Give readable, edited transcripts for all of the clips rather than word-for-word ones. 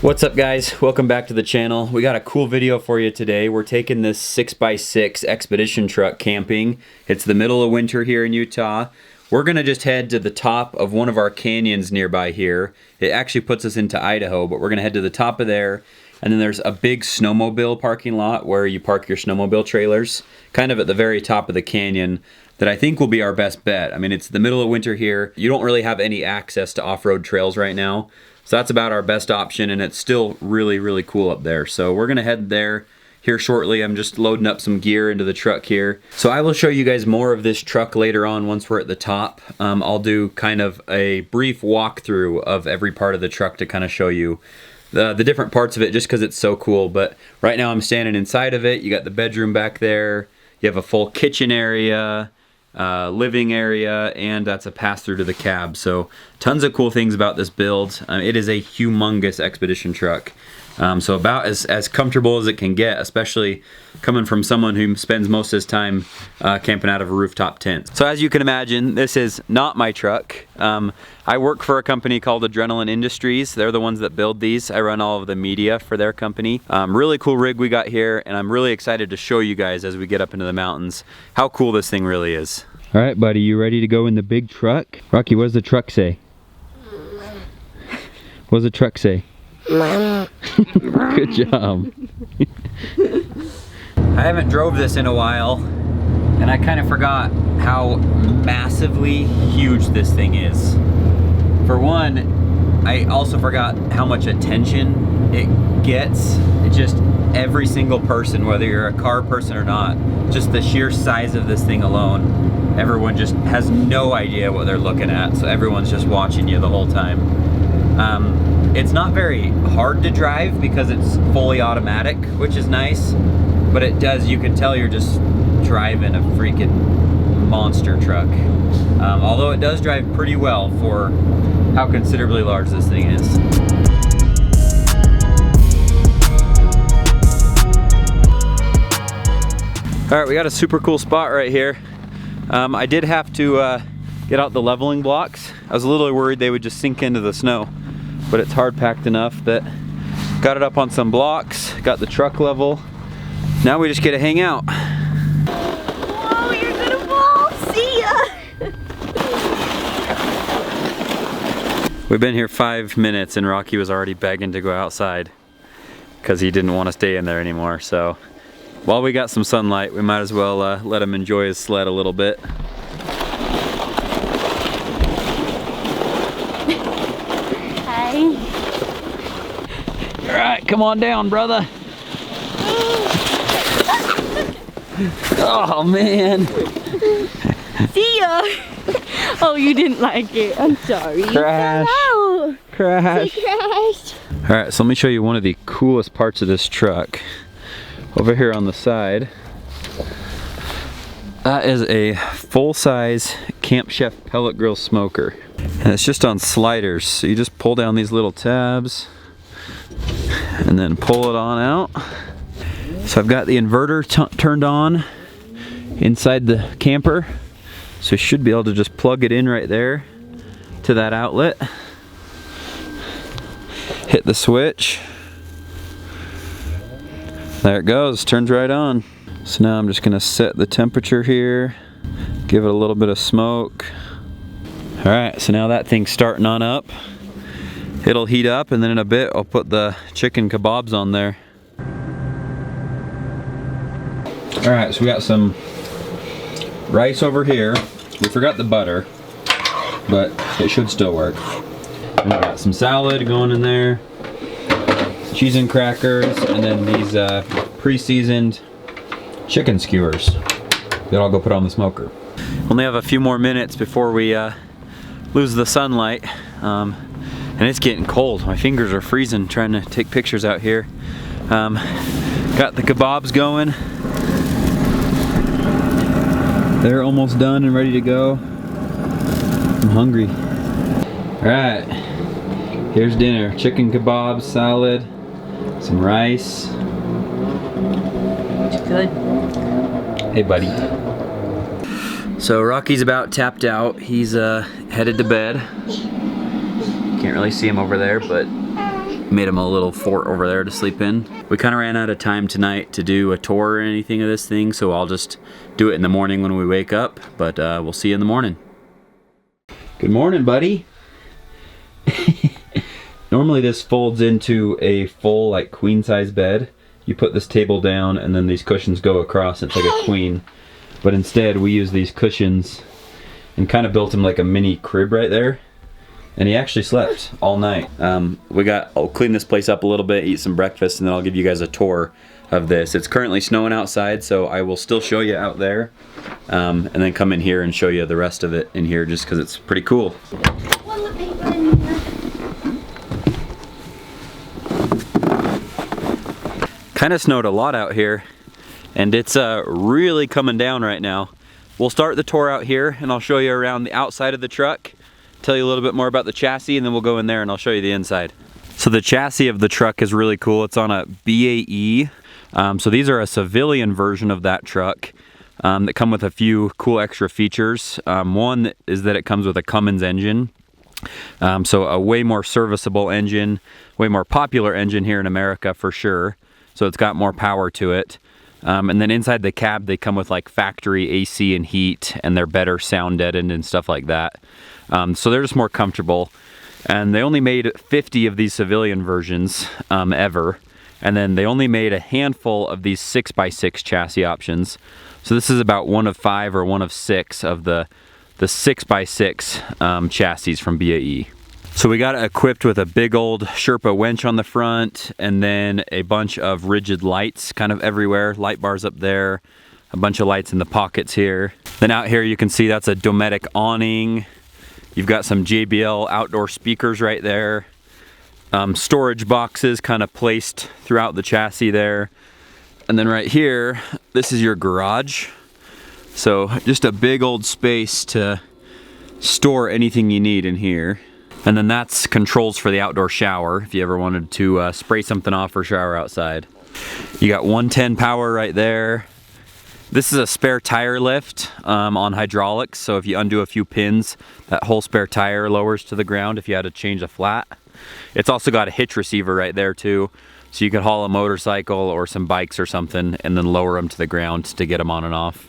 What's up guys, welcome back to the channel. We got a cool video for you today. We're taking this 6x6 Expedition truck camping. It's the middle of winter here in Utah. We're gonna just head to the top of one of our canyons nearby here. It actually puts us into Idaho, but we're gonna head to the top of there, and then there's a big snowmobile parking lot where you park your snowmobile trailers, kind of at the very top of the canyon, that I think will be our best bet. I mean, it's the middle of winter here. You don't really have any access to off-road trails right now. So that's about our best option, and it's still really, really cool up there. So we're gonna head there here shortly. I'm just loading up some gear into the truck here. So I will show you guys more of this truck later on once we're at the top. I'll do kind of a brief walkthrough of every part of the truck to kind of show you the different parts of it, just because it's so cool. But right now I'm standing inside of it. You got the bedroom back there. You have a full kitchen area, living area, and that's a pass-through to the cab. So tons of cool things about this build. It is a humongous Expedition truck. So about as comfortable as it can get, especially coming from someone who spends most of his time camping out of a rooftop tent. So as you can imagine, this is not my truck. I work for a company called Adrenalin Industries. They're the ones that build these. I run all of the media for their company. Really cool rig we got here, and I'm really excited to show you guys as we get up into the mountains how cool this thing really is. All right, buddy, you ready to go in the big truck? Rocky, what does the truck say? What does the truck say? Good job. I haven't drove this in a while, and I kind of forgot how massively huge this thing is. For one, I also forgot how much attention it gets. It's just every single person, whether you're a car person or not, just the sheer size of this thing alone, everyone just has no idea what they're looking at, so everyone's just watching you the whole time. It's not very hard to drive because it's fully automatic, which is nice, but it does, you can tell you're just driving a freaking monster truck. Although it does drive pretty well for how considerably large this thing is. All right, we got a super cool spot right here. I did have to get out the leveling blocks. I was a little worried they would just sink into the snow, but it's hard packed enough that got it up on some blocks, got the truck level. Now we just get to hang out. Whoa, you're gonna fall, see ya! We've been here 5 minutes and Rocky was already begging to go outside because he didn't want to stay in there anymore. So while we got some sunlight, we might as well let him enjoy his sled a little bit. Alright, come on down, brother. Oh, man. See ya. Oh, you didn't like it. I'm sorry. Crash. Crash. He crashed. Alright, so let me show you one of the coolest parts of this truck. Over here on the side, that is a full-size Camp Chef pellet grill smoker. And it's just on sliders, so you just pull down these little tabs and then pull it on out. So I've got the inverter turned on inside the camper, so you should be able to just plug it in right there to that outlet. Hit the switch. There it goes, turns right on. So now I'm just gonna set the temperature here, give it a little bit of smoke. All right, so now that thing's starting on up. It'll heat up, and then in a bit I'll put the chicken kebabs on there. All right, so we got some rice over here. We forgot the butter, but it should still work. And we got some salad going in there, cheese and crackers, and then these pre-seasoned chicken skewers that I'll go put on the smoker. Only have a few more minutes before we lose the sunlight. And it's getting cold. My fingers are freezing trying to take pictures out here. Got the kebabs going. They're almost done and ready to go. I'm hungry. All right, here's dinner. Chicken kebabs, salad, some rice. It's good. Hey, buddy. So Rocky's about tapped out. He's headed to bed. Can't really see him over there, but Made him a little fort over there to sleep in. We kind of ran out of time tonight to do a tour or anything of this thing, so I'll just do it in the morning when we wake up, but we'll see you in the morning. Good morning, buddy. Normally this folds into a full, like, queen size bed. You put this table down and then these cushions go across. It's like a queen. But instead we use these cushions and kind of built him like a mini crib right there. And he actually slept all night. I'll clean this place up a little bit, eat some breakfast, and then I'll give you guys a tour of this. It's currently snowing outside, so I will still show you out there. And then come in here and show you the rest of it in here just because it's pretty cool. Kind of snowed a lot out here, and it's really coming down right now. We'll start the tour out here, and I'll show you around the outside of the truck, tell you a little bit more about the chassis, and then we'll go in there and I'll show you the inside. So the chassis of the truck is really cool. It's on a BAE. So these are a civilian version of that truck that come with a few cool extra features. One is that it comes with a Cummins engine. So a way more serviceable engine, way more popular engine here in America for sure. So it's got more power to it. And then inside the cab, they come with like factory AC and heat, and they're better sound deadened and stuff like that. So they're just more comfortable. And they only made 50 of these civilian versions ever. And then they only made a handful of these 6x6 chassis options. So this is about one of 5 or one of 6 of the 6x6 chassis from BAE. So we got it equipped with a big old Sherpa winch on the front, and then a bunch of rigid lights kind of everywhere. Light bars up there, a bunch of lights in the pockets here. Then out here you can see that's a Dometic awning. You've got some JBL outdoor speakers right there. Storage boxes kind of placed throughout the chassis there. And then right here, this is your garage. So just a big old space to store anything you need in here. And then that's controls for the outdoor shower if you ever wanted to spray something off or shower outside. You got 110 power right there. This is a spare tire lift on hydraulics, so if you undo a few pins, that whole spare tire lowers to the ground if you had to change a flat. It's also got a hitch receiver right there too, so you could haul a motorcycle or some bikes or something and then lower them to the ground to get them on and off.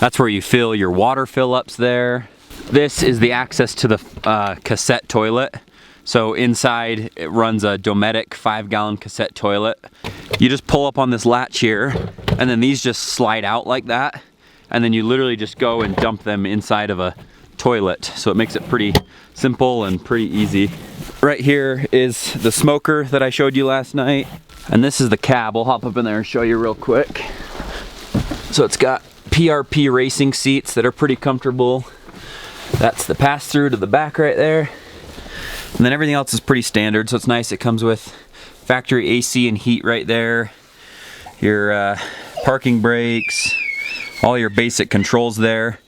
That's where you fill your water fill-ups there. This is the access to the cassette toilet. So inside it runs a Dometic 5-gallon cassette toilet. You just pull up on this latch here, and then these just slide out like that. And then you literally just go and dump them inside of a toilet. So it makes it pretty simple and pretty easy. Right here is the smoker that I showed you last night. And this is the cab. We'll hop up in there and show you real quick. So it's got PRP racing seats that are pretty comfortable. That's the pass-through to the back right there. And then everything else is pretty standard, so it's nice. It comes with factory AC and heat right there. Your parking brakes, all your basic controls there.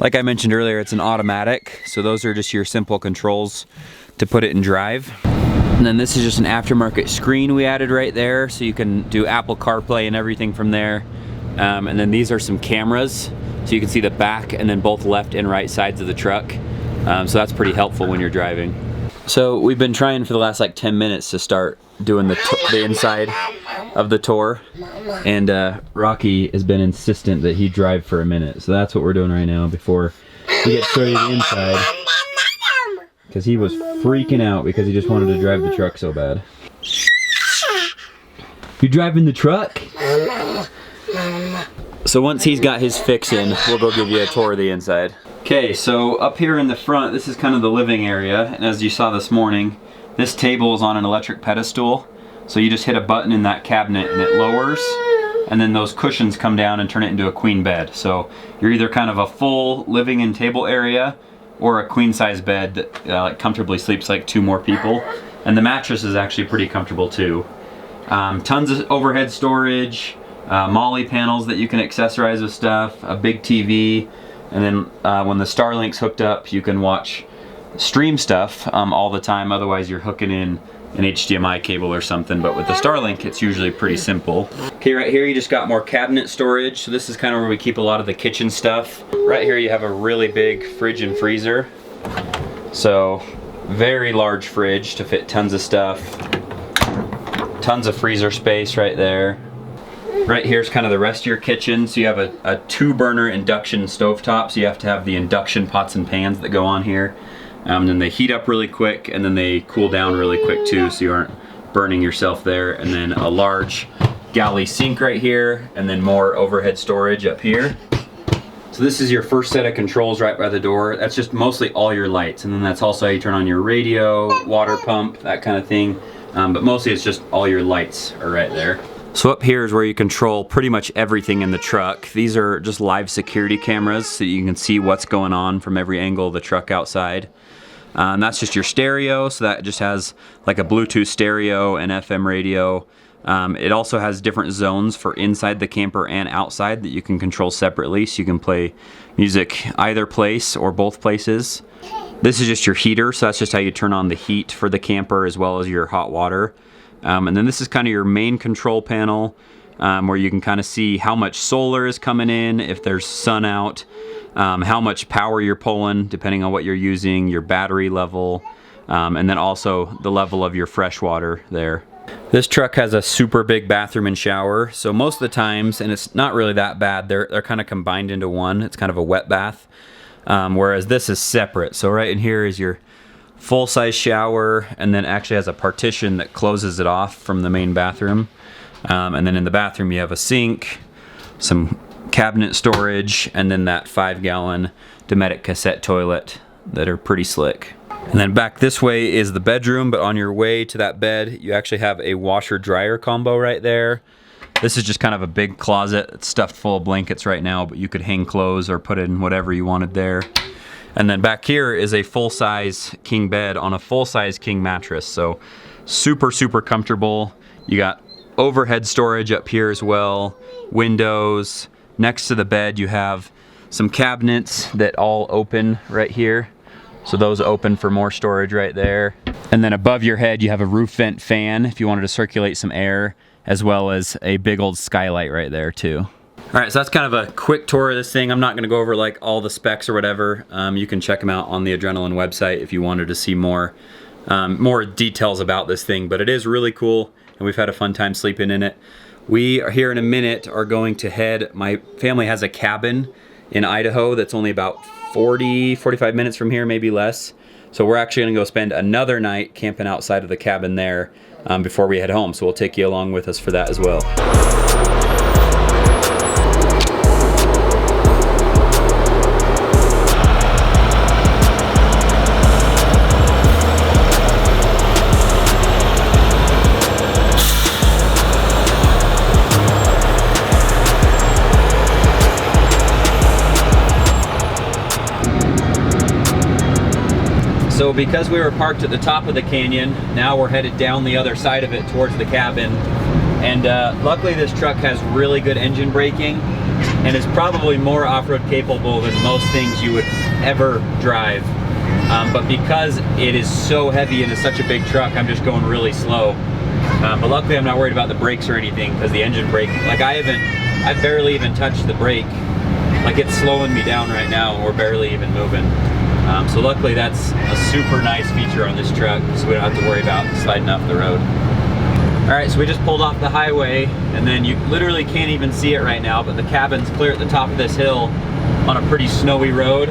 Like I mentioned earlier, it's an automatic, so those are just your simple controls to put it in drive. And then this is just an aftermarket screen we added right there, so you can do Apple CarPlay and everything from there. And then these are some cameras, so you can see the back and then both left and right sides of the truck. So that's pretty helpful when you're driving. So we've been trying for the last like 10 minutes to start doing the inside of the tour, and Rocky has been insistent that he drive for a minute. So that's what we're doing right now before we get started the inside, because he was freaking out because he just wanted to drive the truck so bad. You driving the truck? So once he's got his fix in, we'll go give you a tour of the inside. Okay, so up here in the front, this is kind of the living area, and as you saw this morning, this table is on an electric pedestal. So you just hit a button in that cabinet and it lowers, and then those cushions come down and turn it into a queen bed. So you're either kind of a full living and table area or a queen size bed that like comfortably sleeps like 2 more people. And the mattress is actually pretty comfortable too. Tons of overhead storage, Molly panels that you can accessorize with stuff, a big TV, and then when the Starlink's hooked up, you can watch stream stuff all the time. Otherwise you're hooking in an HDMI cable or something, but with the Starlink it's usually pretty simple. Okay, right here you just got more cabinet storage. So this is kind of where we keep a lot of the kitchen stuff. Right here you have a really big fridge and freezer. So very large fridge to fit tons of stuff. Tons of freezer space right there. Right here's kind of the rest of your kitchen. So you have a 2-burner induction stovetop, so you have to have the induction pots and pans that go on here. And then they heat up really quick, and then they cool down really quick too, so you aren't burning yourself there. And then a large galley sink right here, and then more overhead storage up here. So this is your first set of controls right by the door. That's just mostly all your lights, and then that's also how you turn on your radio, water pump, that kind of thing. But mostly it's just all your lights are right there. So up here is where you control pretty much everything in the truck. These are just live security cameras, so you can see what's going on from every angle of the truck outside. And that's just your stereo, so that just has like a Bluetooth stereo and FM radio. It also has different zones for inside the camper and outside that you can control separately, so you can play music either place or both places. This is just your heater, so that's just how you turn on the heat for the camper as well as your hot water. And then this is kind of your main control panel, where you can kind of see how much solar is coming in, if there's sun out, how much power you're pulling depending on what you're using, your battery level, and then also the level of your fresh water there. This truck has a super big bathroom and shower, so most of the times, and it's not really that bad, they're kind of combined into one. It's kind of a wet bath, whereas this is separate. So right in here is your full-size shower, and then actually has a partition that closes it off from the main bathroom. And then in the bathroom you have a sink, some cabinet storage, and then that 5-gallon Dometic cassette toilet that are pretty slick. And then back this way is the bedroom, but on your way to that bed you actually have a washer-dryer combo right there. This is just kind of a big closet. It's stuffed full of blankets right now, but you could hang clothes or put in whatever you wanted there. And then back here is a full-size king bed on a full-size king mattress. So super, super comfortable. You got overhead storage up here as well, windows. Next to the bed you have some cabinets that all open right here. So those open for more storage right there. And then above your head you have a roof vent fan if you wanted to circulate some air, as well as a big old skylight right there too. All right, so that's kind of a quick tour of this thing. I'm not gonna go over like all the specs or whatever. You can check them out on the Adrenalin website if you wanted to see more details about this thing, but it is really cool and we've had a fun time sleeping in it. We are here in a minute are going to head, my family has a cabin in Idaho that's only about 45 minutes from here, maybe less. So we're actually gonna go spend another night camping outside of the cabin there before we head home. So we'll take you along with us for that as well. So because we were parked at the top of the canyon, now we're headed down the other side of it towards the cabin. And luckily this truck has really good engine braking and is probably more off-road capable than most things you would ever drive. But because it is so heavy and it's such a big truck, I'm just going really slow. But luckily I'm not worried about the brakes or anything, because the engine brake, like I barely even touched the brake. Like it's slowing me down right now and we're barely even moving. So luckily that's a super nice feature on this truck, so we don't have to worry about sliding off the road. Alright, so we just pulled off the highway, and then you literally can't even see it right now, but the cabin's clear at the top of this hill on a pretty snowy road.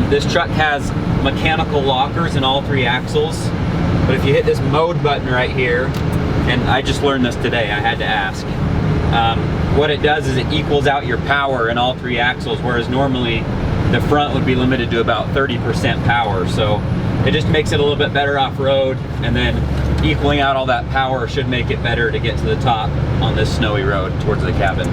This truck has mechanical lockers in all 3 axles, but if you hit this mode button right here, and I just learned this today, I had to ask, what it does is it equals out your power in all 3 axles, whereas normally the front would be limited to about 30% power. So it just makes it a little bit better off-road, and then equaling out all that power should make it better to get to the top on this snowy road towards the cabin.